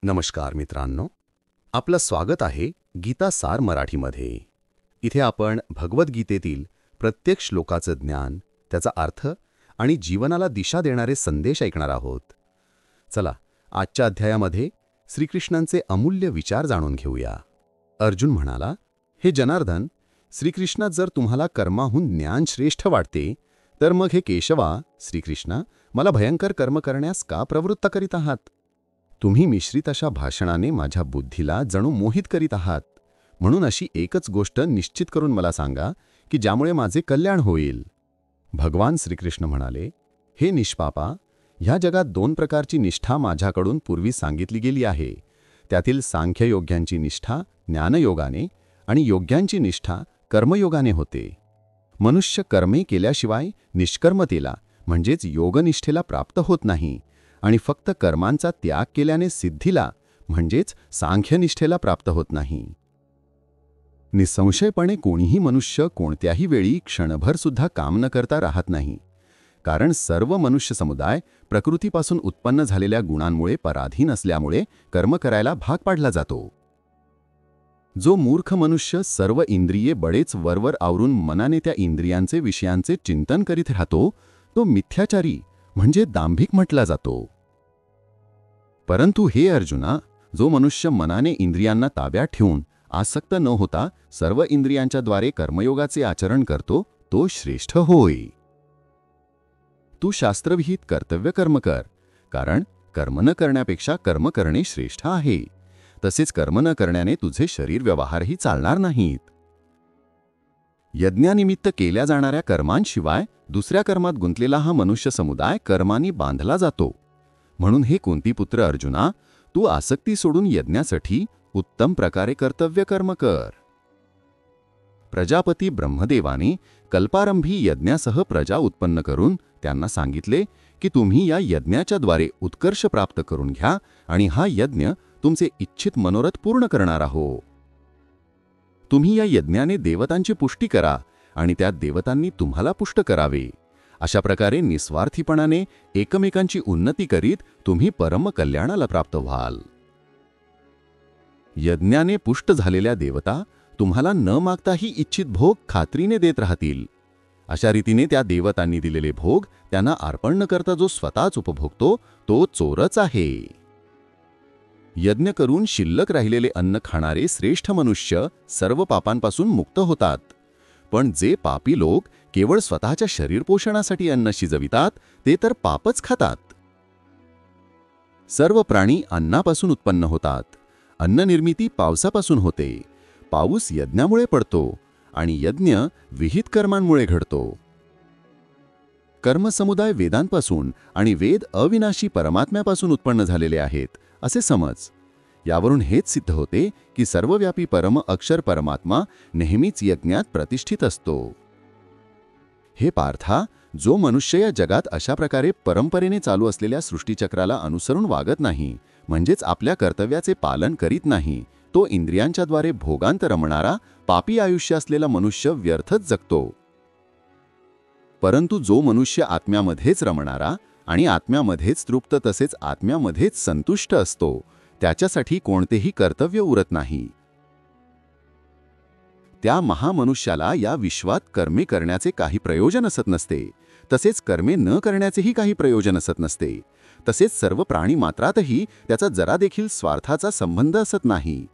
नमस्कार मित्रांनो, आपलं स्वागत आहे गीता सार मराठीमध्ये. इथे आपण भगवद्गीतेतील प्रत्येक श्लोकाचं ज्ञान, त्याचा अर्थ आणि जीवनाला दिशा देणारे संदेश ऐकणार आहोत. चला, आजच्या अध्यायामध्ये श्रीकृष्णांचे अमूल्य विचार जाणून घेऊया. अर्जुन म्हणाला, हे जनार्दन, श्रीकृष्णात जर तुम्हाला कर्माहून ज्ञान श्रेष्ठ वाटते, तर मग हे केशवा, श्रीकृष्णा, मला भयंकर कर्म करण्यास का प्रवृत्त करीत आहात? तुम्ही मिश्रित अशा भाषणाने माझ्या बुद्धीला जणू मोहित करीत आहात. म्हणून अशी एकच गोष्ट निश्चित करून मला सांगा की ज्यामुळे माझे कल्याण होईल. भगवान श्रीकृष्ण म्हणाले, हे निष्पापा, ह्या जगात 2 प्रकारची निष्ठा माझ्याकडून पूर्वी सांगितली गेली आहे. त्यातील सांख्ययोग्यांची निष्ठा ज्ञानयोगाने आणि योग्यांची निष्ठा कर्मयोगाने होते. मनुष्य कर्मे केल्याशिवाय निष्कर्मतेला म्हणजेच योगनिष्ठेला प्राप्त होत नाही आणि फक्त कर्मांचा त्याग केल्याने सिद्धीला म्हणजेच सांख्यनिष्ठेला प्राप्त होत नाही. निसंशयपणे कोणीही मनुष्य कोणत्याही वेळी क्षणभर सुद्धा काम न करता राहत नाही, कारण सर्व मनुष्य समुदाय प्रकृतीपासून उत्पन्न झालेल्या गुणांमुळे पराधीन असल्यामुळे कर्म करायला भाग पाडला जातो. जो मूर्ख मनुष्य सर्व इंद्रिये बळेच वरवर आवरून मनाने त्या इंद्रियांचे विषयांचे चिंतन करीत राहतो, तो मिथ्याचारी म्हणजे दांभिक म्हटला जातो. परंतु हे अर्जुना, जो मनुष्य मनाने इंद्रियांना ताब्यात ठेवून आसक्त न होता सर्व इंद्रियांच्या द्वारे कर्मयोगाचे आचरण करतो, तो श्रेष्ठ होय. तू शास्त्रविहित कर्तव्य कर्म कर, कारण कर्म न करण्यापेक्षा कर्म करणे श्रेष्ठ आहे. तसेच कर्म न करण्याने तुझे शरीर व्यवहारही चालणार नाहीत. यज्ञानिमित्त केल्या जाणाऱ्या कर्मांशिवाय दुसऱ्या कर्मात गुंतलेला हा मनुष्य समुदाय कर्मांनी बांधला जातो. म्हणून हे कुंतीपुत्र अर्जुना, तू आसक्ती सोडून यज्ञासाठी उत्तम प्रकारे कर्तव्य कर्म कर. प्रजापती ब्रह्मदेवाने कल्पारंभी यज्ञासह प्रजा उत्पन्न करून त्यांना सांगितले की तुम्ही या यज्ञाच्या द्वारे उत्कर्ष प्राप्त करून घ्या आणि हा यज्ञ तुमचे इच्छित मनोरथ पूर्ण करणार आहो. तुम्ही या यज्ञाने देवतांची पुष्टी करा आणि त्या देवतांनी तुम्हाला पुष्ट करावे. अशा प्रकारे निस्वार्थीपणाने एकमेकांची उन्नती करीत तुम्ही परम कल्याणाला प्राप्त व्हाल. यज्ञाने पुष्ट झालेल्या देवता तुम्हाला न मागताही इच्छित भोग खात्रीने देत राहतील. अशा रीतीने त्या देवतांनी दिलेले भोग त्यांना अर्पण न करता जो स्वतःच उपभोगतो, तो चोरच आहे. यज्ञ करून शिल्लक राहिलेले अन्न खाणारे श्रेष्ठ मनुष्य सर्व पापांपासून मुक्त होतात. पण जे पापी लोक केवळ स्वतःच्या शरीरपोषणासाठी अन्न शिजवितात, ते तर पापच खातात. सर्व प्राणी अन्नापासून उत्पन्न होतात. अन्न निर्मिती पावसापासून होते. पाऊस यज्ञामुळे पडतो आणि यज्ञ विहित कर्मांमुळे घडतो. कर्मसमुदाय वेदांपासून आणि वेद अविनाशी परमात्म्यापासून उत्पन्न झालेले आहेत असे समज. यावरून हेच सिद्ध होते की सर्वव्यापी परम अक्षर परमात्मा नेहमीच यज्ञात प्रतिष्ठित असतो. हे पार्था, जो मनुष्य या जगात अशा प्रकारे परंपरेने चालू असलेल्या सृष्टीचक्राला अनुसरून वागत नाही, म्हणजेच आपल्या कर्तव्याचे पालन करीत नाही, तो इंद्रियांच्या द्वारे भोगांत रमणारा पापी आयुष्य असलेला मनुष्य व्यर्थच जगतो. परंतु जो मनुष्य आत्म्यामध्येच रमणारा आणि आत्म्यामध्येच तृप्त तसेच आत्म्यामध्येच संतुष्ट असतो, त्याच्यासाठी कोणतेही कर्तव्य उरत नाही. त्या महामनुष्याला या विश्वात कर्मे करण्याचे काही प्रयोजन असत नसते. तसेच कर्मे न करण्याचेही काही प्रयोजन असत नसते. तसेच सर्व प्राणी मात्रातही त्याचा जरा देखील स्वार्थाचा संबंध असत नाही.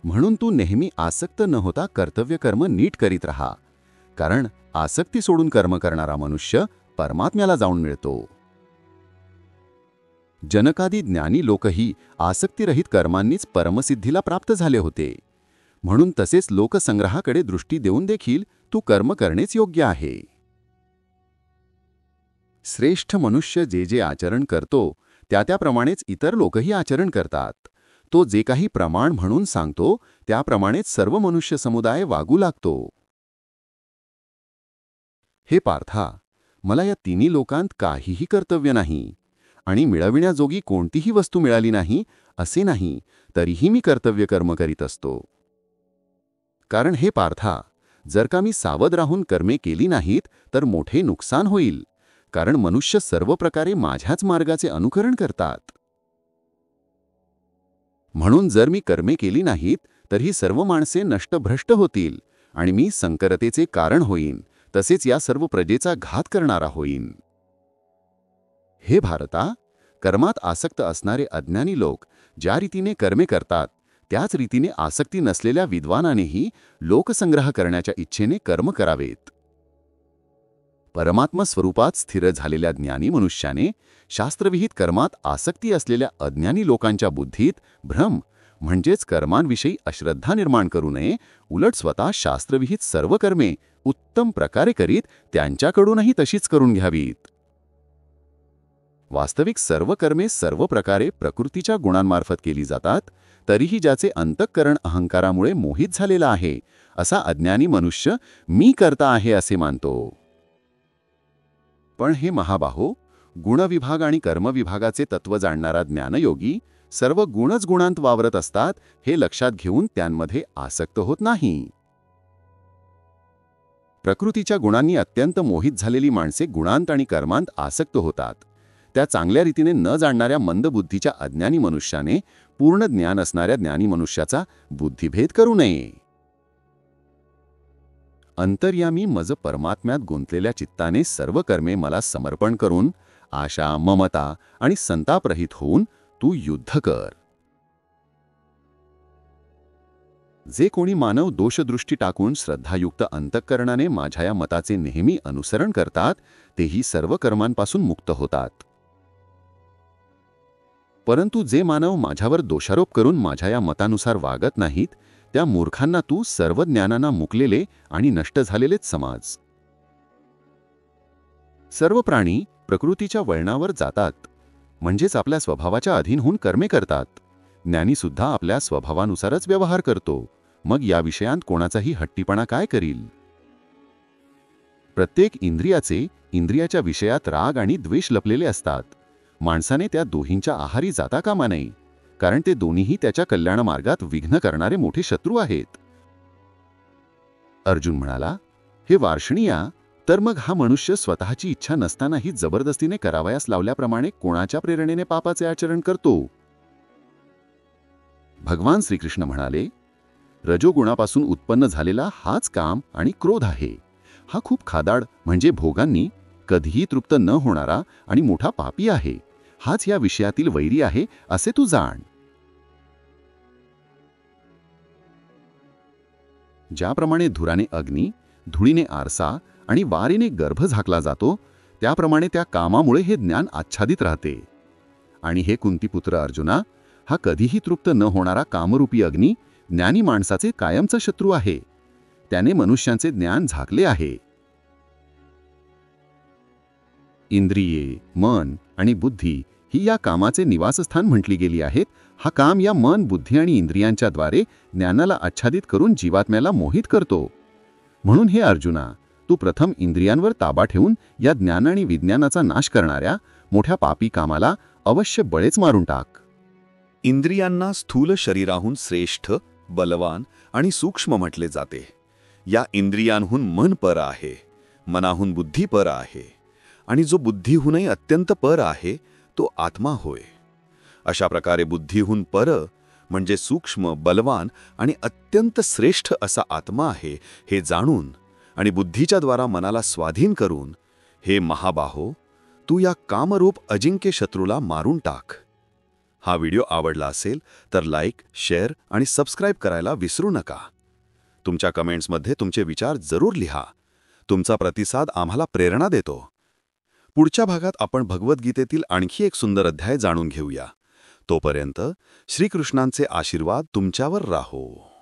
म्हणून तू नेहमी आसक्त न होता कर्तव्य कर्म नीट करीत राहा, कारण आसक्ती सोडून कर्म करणारा मनुष्य परमात्म्याला जाऊन मिळतो. जनकादी ज्ञानी लोकही आसक्तिरहित कर्मांनीच परमसिद्धीला प्राप्त झाले होते. म्हणून तसेच लोकसंग्रहाकडे दृष्टी देऊन देखील तू कर्म करणेच योग्य आहे. श्रेष्ठ मनुष्य जे जे आचरण करतो त्याप्रमाणेच इतर लोकही आचरण करतात. तो जे काही प्रमाण म्हणून सांगतो त्याप्रमाणेच सर्व मनुष्य समुदाय वागू लागतो. हे पार्था, मला या तिन्ही लोकांत काहीही कर्तव्य नाही आणि मिळविण्याजोगी कोणतीही वस्तू मिळाली नाही असे नाही, तरीही मी कर्तव्य कर्म करीत असतो. कारण हे पार्था, जर का मी सावध राहून कर्मे केली नाहीत तर मोठे नुकसान होईल, कारण मनुष्य सर्व प्रकारे माझ्याच मार्गाचे अनुकरण करतात. म्हणून जर मी कर्मे केली नाहीत तर ही सर्व माणसे नष्टभ्रष्ट होतील आणि मी संकरतेचे कारण होईन, तसेच या सर्व प्रजेचा घात करणारा होईन. हे भारता, कर्मात आसक्त असणारे अज्ञानी लोक ज्या रीतीने कर्मे करतात त्याच रीतीने आसक्ती नसलेल्या विद्वानानेही लोकसंग्रह करण्याच्या इच्छेने कर्म करावेत. परमात्मा स्वरूपात स्थिर झालेल्या ज्ञानी मनुष्याने शास्त्रविहित कर्मात आसक्ती असलेल्या अज्ञानी लोकांच्या बुद्धीत भ्रम म्हणजेच कर्मांविषयी अश्रद्धा निर्माण करू नये, उलट स्वतः शास्त्रविहित सर्व कर्मे उत्तम प्रकारे करीत त्यांच्याकडूनही तशीच करून घ्यावीत. वास्तविक सर्व कर्मे सर्व प्रकारे प्रकृतीच्या गुणांमार्फत केली जातात, तरीही ज्याचे अंतःकरण अहंकारामुळे मोहित झालेला आहे असा अज्ञानी मनुष्य मी करता आहे असे मानतो. पण हे महाबाहो, गुणविभाग आणि कर्मविभागाचे तत्व जाणणारा ज्ञानयोगी सर्व गुणच गुणांत वावरत असतात हे लक्षात घेऊन त्यांमध्ये आसक्त होत नाही. प्रकृतीच्या गुणांनी अत्यंत मोहित झालेली माणसे गुणांत आणि कर्मांत आसक्त होतात. त्या चांगल्या रीतीने न जाणणाऱ्या मंदबुद्धीच्या अज्ञानी मनुष्याने पूर्ण ज्ञान असणाऱ्या ज्ञानी मनुष्याचा बुद्धिभेद करू नये. अंतर्यामी मज परमात्म्यात गुंतलेल्या चित्ताने सर्व कर्मे मला समर्पण करून आशा, ममता आणि संतापरहित होऊन तू युद्ध कर. जे कोणी मानव दोषदृष्टी टाकून श्रद्धायुक्त अंतःकरणाने माझ्या या मताचे नेहमी अनुसरण करतात तेही सर्व कर्मांपासून मुक्त होतात. परंतु जे मानव माझ्यावर दोषारोप करून माझ्या या मतानुसार वागत नाहीत त्या मूर्खांना तू सर्व ज्ञानांना मुकलेले आणि नष्ट झालेलेच समज. सर्व प्राणी प्रकृतीच्या वळणावर जातात, म्हणजेच आपल्या स्वभावाच्या अधीन होऊन कर्मे करतात. ज्ञानीसुद्धा आपल्या स्वभावानुसारच व्यवहार करतो. मग या विषयांत कोणाचाही हट्टीपणा काय करील? प्रत्येक इंद्रियाच्या विषयात राग आणि द्वेष लपलेले असतात. माणसाने त्या दोहींच्या आहारी जाता कामा नये, कारण ते दोन्हीही त्याच्या कल्याण मार्गात विघ्न करणारे मोठे शत्रू आहेत. अर्जुन म्हणाला, हे वार्ष्णीया, तर मग हा मनुष्य स्वतःची इच्छा नसतानाही जबरदस्तीने करावयास लावल्याप्रमाणे कोणाच्या प्रेरणेने पापाचे आचरण करतो? भगवान श्रीकृष्ण म्हणाले, रजोगुणापासून उत्पन्न झालेला हाच काम आणि क्रोध आहे. हा खूप खादाड म्हणजे भोगांनी कधीही तृप्त न होणारा आणि मोठा पापी आहे. हाच या विषयातील वैरी आहे असे तू जाण. ज्याप्रमाणे धुराने अग्नी, धुळीने आरसा आणि वारेने गर्भ झाकला जातो, त्याप्रमाणे त्या कामामुळे हे ज्ञान आच्छादित राहते. आणि हे कुंतीपुत्र अर्जुना, हा कधीही तृप्त न होणारा कामरूपी अग्नी ज्ञानी माणसाचे कायमचा शत्रू आहे. त्याने मनुष्यांचे ज्ञान झाकले आहे. इंद्रिये, मन आणि बुद्धी ही या कामाचे निवासस्थान म्हटली गेली आहेत. हा काम या मन, बुद्धी आणि इंद्रियांच्या द्वारे ज्ञानाला आच्छादित करून जीवात्म्याला मोहित करतो. म्हणून हे अर्जुना, तू प्रथम इंद्रियांवर ताबा ठेवून या ज्ञान आणि विज्ञानाचा नाश करणाऱ्या मोठ्या पापी कामाला अवश्य बळेच मारून टाक. इंद्रियांना स्थूल शरीराहून श्रेष्ठ, बलवान आणि सूक्ष्म म्हटले जाते. या इंद्रियांहून मन पर आहे, मनाहून बुद्धी पर आहे आणि जो बुद्धीहूनही अत्यंत पर आहे तो आत्मा होय. अशा प्रकारे बुद्धीहून पर म्हणजे सूक्ष्म, बलवान आणि अत्यंत श्रेष्ठ असा आत्मा आहे हे जाणून आणि बुद्धीच्या द्वारा मनाला स्वाधीन करून, हे महाबाहो, तू या कामरूप अजिंक्य शत्रूला मारून टाक. हा व्हिडिओ आवडला असेल तर लाईक, शेअर आणि सबस्क्राईब करायला विसरू नका. तुमच्या कमेंट्समध्ये तुमचे विचार जरूर लिहा. तुमचा प्रतिसाद आम्हाला प्रेरणा देतो. पुढच्या भागात आपण भगवद्गीतेतील आणखी एक सुंदर अध्याय जाणून घेऊया. तोपर्यंत श्रीकृष्णांचे आशीर्वाद तुमच्यावर राहो.